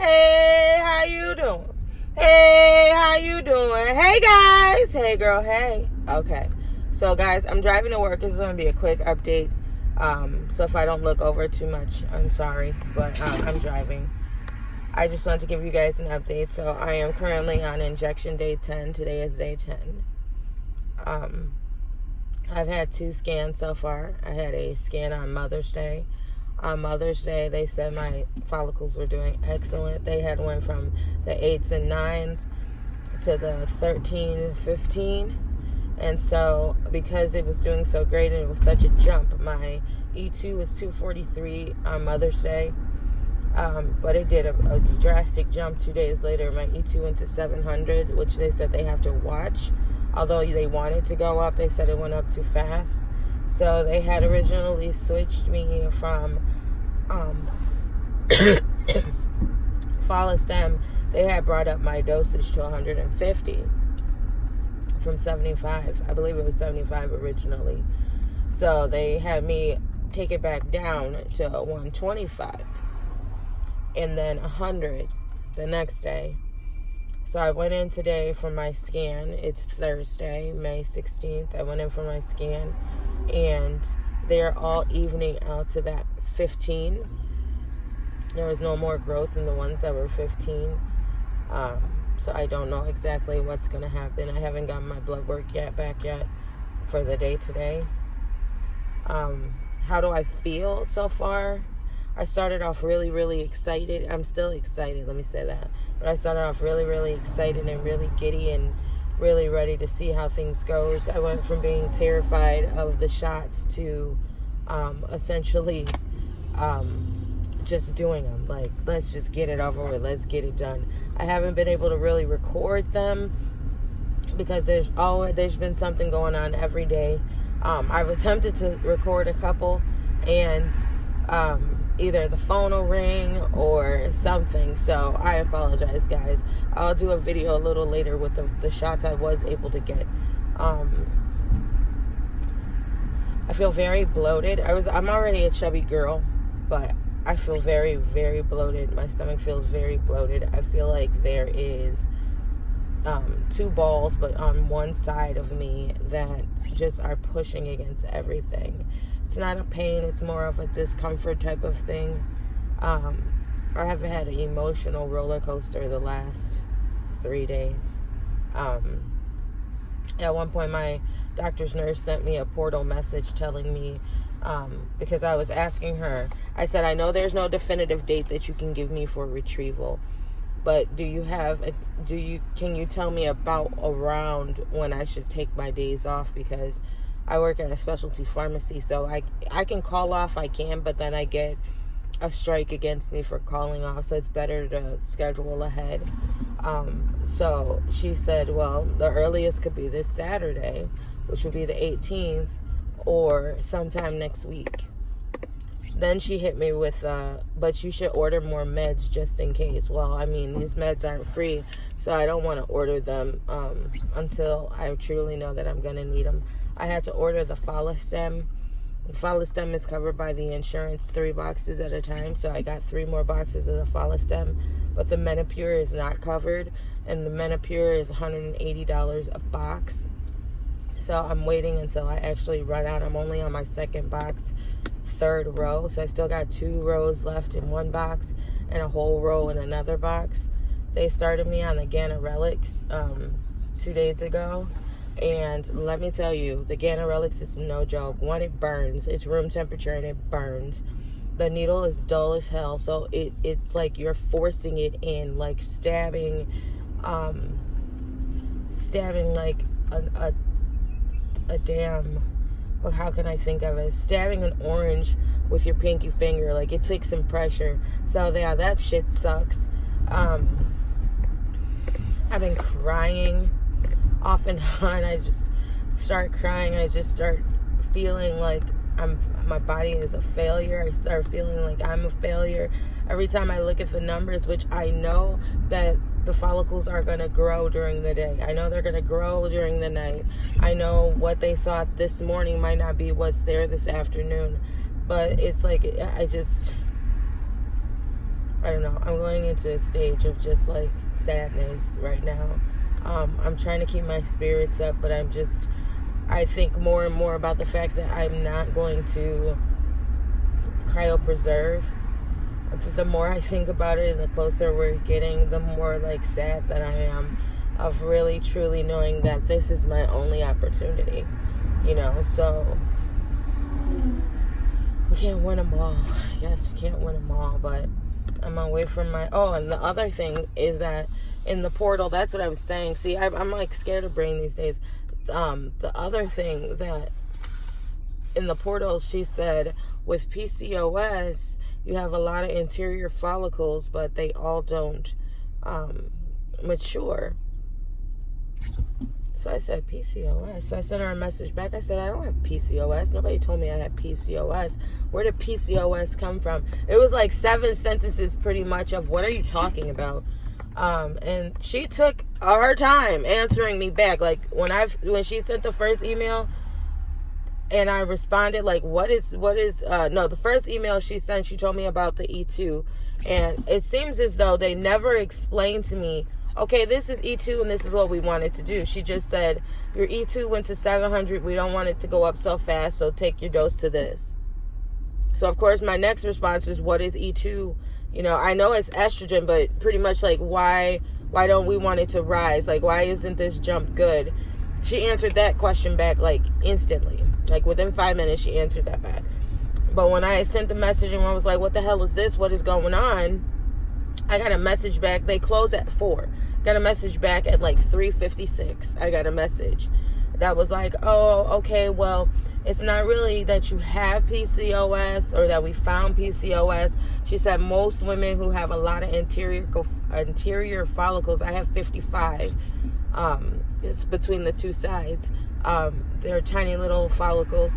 Hey, how you doing? Hey, how you doing? Hey, guys. Hey, girl, hey. Okay. So, guys, I'm driving to work. This is going to be a quick update. So if I don't look over too much, I'm sorry. But I'm driving. I just wanted to give you guys an update. So I am currently on injection day 10. Today is day 10. I've had 2 scans so far. I had a scan on Mother's Day. On Mother's Day, they said my follicles were doing excellent. They had went from the 8s and 9s to the 13 and 15. And so, because it was doing so great and it was such a jump, my E2 was 243 on Mother's Day. But it did a drastic jump 2 days later. My E2 went to 700, which they said they have to watch. Although they wanted to go up, they said it went up too fast. So they had originally switched me from Follistem. They had brought up my dosage to 150 from 75. I believe it was 75 originally. So they had me take it back down to 125 and then 100 the next day. So I went in today for my scan. It's Thursday, May 16th. I went in for my scan, and they're all evening out to that 15. There was no more growth in the ones that were 15. So I don't know exactly what's going to happen. I haven't gotten my blood work back yet for the day today. How do I feel so far? I started off really excited. I'm still excited, let me say that. But I started off really excited and really giddy and really ready to see how things goes. I went from being terrified of the shots to essentially just doing them. Like, let's just get it over with. Let's get it done. I haven't been able to really record them because there's been something going on every day. I've attempted to record a couple, and either the phone will ring or something. So I apologize, guys. I'll do a video a little later with the shots I was able to get. I feel very bloated. I'm already a chubby girl, but I feel very bloated. My stomach feels very bloated. I feel like there is 2 balls, but on one side of me that just are pushing against everything. It's not a pain, it's more of a discomfort type of thing. I have had an emotional roller coaster the last 3 days. At one point, my doctor's nurse sent me a portal message telling me, because I was asking her, I said, I know there's no definitive date that you can give me for retrieval, but can you tell me about around when I should take my days off? Because I work at a specialty pharmacy, so I can call off, but then I get a strike against me for calling off, so it's better to schedule ahead. So she said, well, the earliest could be this Saturday, which would be the 18th, or sometime next week. Then she hit me with, but you should order more meds just in case. Well, I mean, these meds aren't free, so I don't want to order them until I truly know that I'm going to need them. I had to order the Follistem. The Follistem is covered by the insurance 3 boxes at a time, so I got 3 more boxes of the Follistem. But the Menopur is not covered, and the Menopur is $180 a box. So I'm waiting until I actually run out. I'm only on my 2nd box, 3rd row, so I still got 2 rows left in 1 box and a whole row in another box. They started me on the Ganirelix 2 days ago. And let me tell you, the Ganirelix is no joke. One, it burns. It's room temperature and it burns. The needle is dull as hell, so it's like you're forcing it in, like stabbing like a damn, well, how can I think of it? Stabbing an orange with your pinky finger. Like, it takes some pressure. So yeah, that shit sucks. I've been crying off and on. I just start crying. I just start feeling like my body is a failure. I start feeling like I'm a failure every time I look at the numbers, which I know that the follicles are going to grow during the day. I know they're going to grow during the night. I know what they saw this morning might not be what's there this afternoon, but it's like I don't know. I'm going into a stage of just like sadness right now. I'm trying to keep my spirits up, but I think more and more about the fact that I'm not going to cryopreserve. The more I think about it and the closer we're getting, the more like sad that I am of really truly knowing that this is my only opportunity, so we can't win them all. Yes, you can't win them all, but I'm away from and the other thing is that in the portal, that's what I was saying. See, I'm like scared of brain these days. The other thing that in the portal, she said, with PCOS, you have a lot of interior follicles, but they all don't mature. So I said, PCOS. So I sent her a message back. I said, I don't have PCOS. Nobody told me I had PCOS. Where did PCOS come from? It was like 7 sentences pretty much of what are you talking about? And she took her time answering me back. Like when she sent the first email and I responded like, the first email she sent, she told me about the E2. And it seems as though they never explained to me, okay, this is E2 and this is what we wanted to do. She just said, your E2 went to 700. We don't want it to go up so fast, so take your dose to this. So, of course, my next response is, what is E2? I know it's estrogen, but pretty much like, why don't we want it to rise? Like, why isn't this jump good? She answered that question back, like, instantly. Like, within 5 minutes, she answered that back. But when I sent the message and I was like, what the hell is this? What is going on? I got a message back. They close at 4. Got a message back at like 3:56. I got a message that was like, oh, okay, well, it's not really that you have PCOS or that we found PCOS. She said most women who have a lot of interior follicles, I have 55. It's between the two sides. They're tiny little follicles.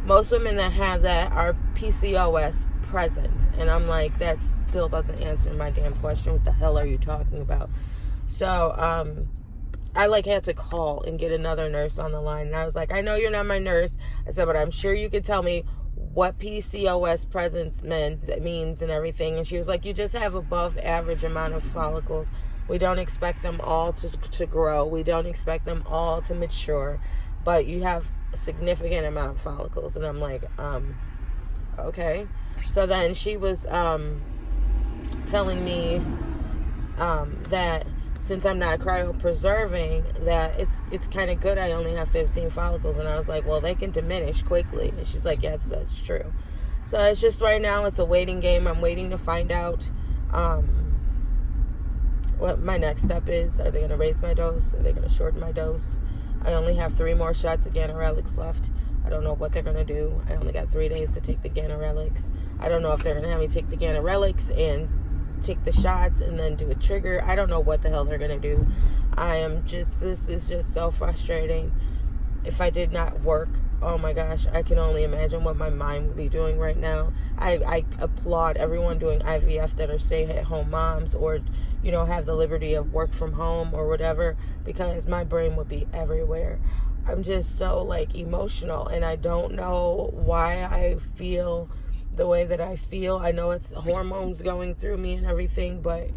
Most women that have that are PCOS present. And I'm like, that still doesn't answer my damn question. What the hell are you talking about? So, I like had to call and get another nurse on the line. And I was like, I know you're not my nurse. I said, but I'm sure you could tell me what PCOS presence means and everything. And she was like, you just have above average amount of follicles. We don't expect them all to grow. We don't expect them all to mature. But you have a significant amount of follicles. And I'm like, okay. So then she was telling me that since I'm not cryopreserving, that it's kind of good I only have 15 follicles. And I was like, well, they can diminish quickly. And she's like, yes, that's true. So it's just right now, it's a waiting game. I'm waiting to find out what my next step is. Are they going to raise my dose? Are they going to shorten my dose? I only have 3 more shots of ganirelix left. I don't know what they're going to do. I only got 3 days to take the ganirelix. I don't know if they're going to have me take the ganirelix and take the shots and then do a trigger. I don't know what the hell they're going to do. This is just so frustrating. If I did not work, oh my gosh, I can only imagine what my mind would be doing right now. I applaud everyone doing IVF that are stay-at-home moms or, have the liberty of work from home or whatever, because my brain would be everywhere. I'm just so emotional, and I don't know why I feel the way that I feel. I know it's hormones going through me and everything, but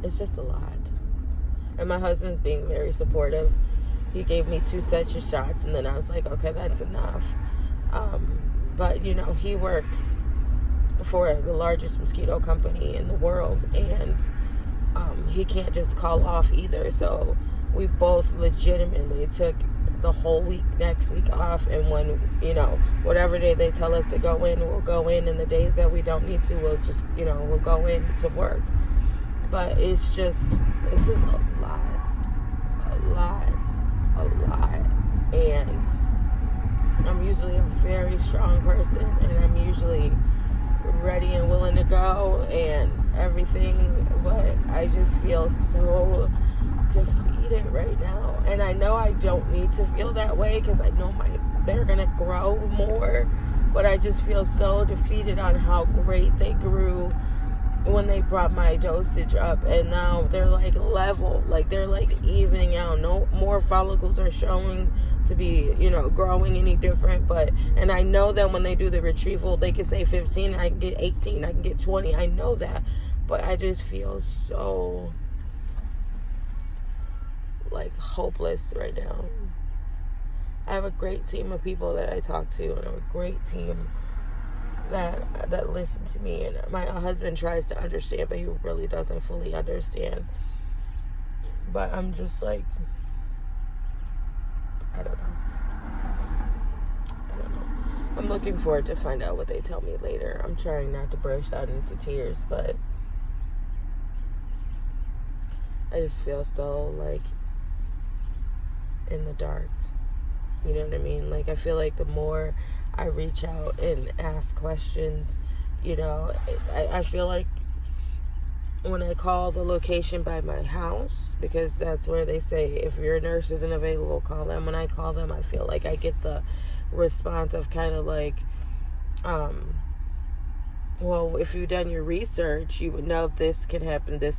it's just a lot. And my husband's being very supportive. He gave me 2 sets of shots, and then I was like, okay, that's enough. But he works for the largest mosquito company in the world, and he can't just call off either. So we both legitimately took the whole week next week off, and when whatever day they tell us to go in, we'll go in, and the days that we don't need to, we'll just we'll go in to work. But it's just a lot, and I'm usually a very strong person, and I'm usually ready and willing to go and everything, but I just feel so defeated right now. And I know I don't need to feel that way, because I know they're gonna grow more, but I just feel so defeated on how great they grew when they brought my dosage up, and now they're level, they're evening out. No more follicles are showing to be, growing any different. And I know that when they do the retrieval, they can say 15, I can get 18, I can get 20. I know that. But I just feel so, like, hopeless right now. I have a great team of people that I talk to, and a great team that listen to me. And my husband tries to understand, but he really doesn't fully understand. But I'm just like, I don't know. I'm looking forward to find out what they tell me later. I'm trying not to burst out into tears, but I just feel so, like, in the dark. You know what I mean? Like, I feel like the more I reach out and ask questions, I feel like when I call the location by my house, because that's where they say if your nurse isn't available, call them. When I call them, I feel like I get the response of kind of like, well, if you've done your research, you would know this can happen, this.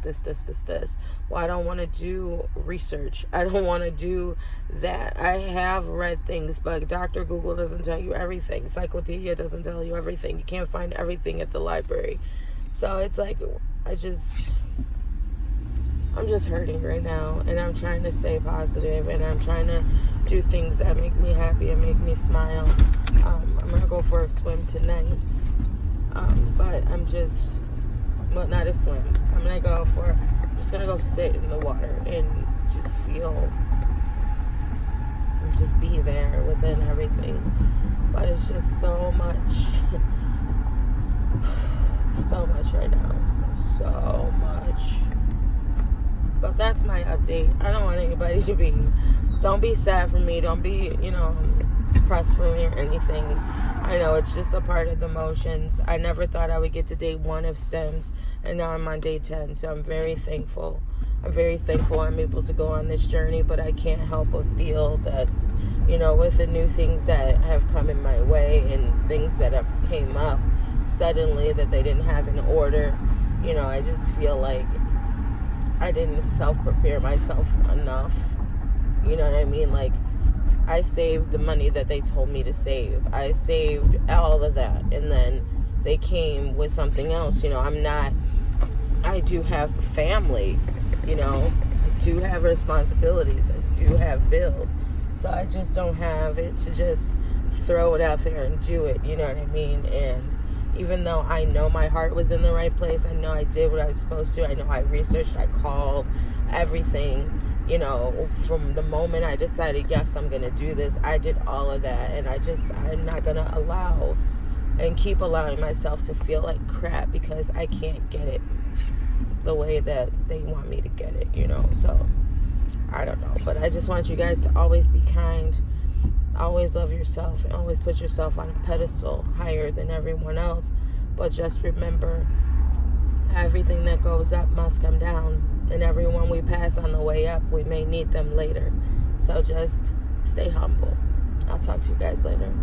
Well, I don't want to do research. I don't want to do that. I have read things, but Dr. Google doesn't tell you everything. Encyclopedia doesn't tell you everything. You can't find everything at the library. So it's like, I'm just hurting right now, and I'm trying to stay positive, and I'm trying to do things that make me happy and make me smile. I'm going to go for a swim tonight. But I'm just, well, not a swim. I'm just going to go sit in the water and just feel, and just be there within everything. But it's just so much right now. So much. But that's my update. I don't want anybody to don't be sad for me. Don't be, depressed for me or anything. I know it's just a part of the motions. I never thought I would get to day 1 of STEMS, and now I'm on day 10, so I'm very thankful. I'm able to go on this journey, but I can't help but feel that, with the new things that have come in my way and things that have came up suddenly that they didn't have in order, I just feel like I didn't self-prepare myself enough. You know what I mean? Like, I saved the money that they told me to save. I saved all of that. And then they came with something else. I do have a family, I do have responsibilities. I do have bills. So I just don't have it to just throw it out there and do it. You know what I mean? And even though I know my heart was in the right place, I know I did what I was supposed to. I know I researched, I called, everything. From the moment I decided, yes, I'm going to do this, I did all of that. And I'm not going to allow and keep allowing myself to feel like crap because I can't get it the way that they want me to get it, So, I don't know. But I just want you guys to always be kind. Always love yourself. And always put yourself on a pedestal higher than everyone else. But just remember, everything that goes up must come down. And everyone we pass on the way up, we may need them later. So just stay humble. I'll talk to you guys later.